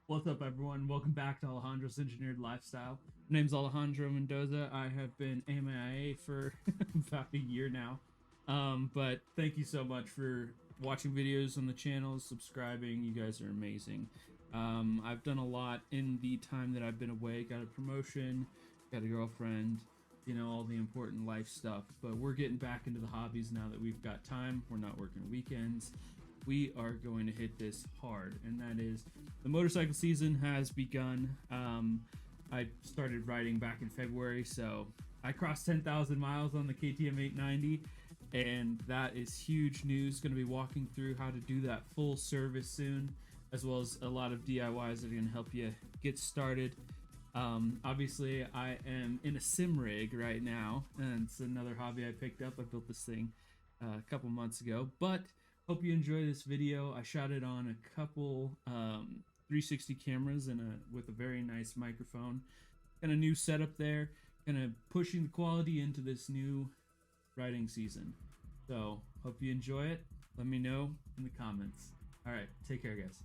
What's up, everyone? Welcome back to Alejandro's Engineered Lifestyle. My name's Alejandro Mendoza. I have been MIA for about a year now. But thank you so much for watching videos on the channel, subscribing. You guys are amazing. I've done a lot in the time that I've been away. Got a promotion, got a girlfriend, all the important life stuff. But we're getting back into the hobbies now that we've got time. We're not working weekends. We are going to hit this hard, and that is the motorcycle season has begun. I started riding back in February, so I crossed 10,000 miles on the KTM 890, and that is huge news. Going to be walking through how to do that full service soon, as well as a lot of DIYs that are going to help you get started. Obviously, I am in a sim rig right now, and it's another hobby I picked up. I built this thing a couple months ago, but hope you enjoy this video. I shot it on a couple 360 cameras and with a very nice microphone. Got a new setup there, kind of pushing the quality into this new riding season. So hope you enjoy it. Let me know in the comments. All right, take care, guys.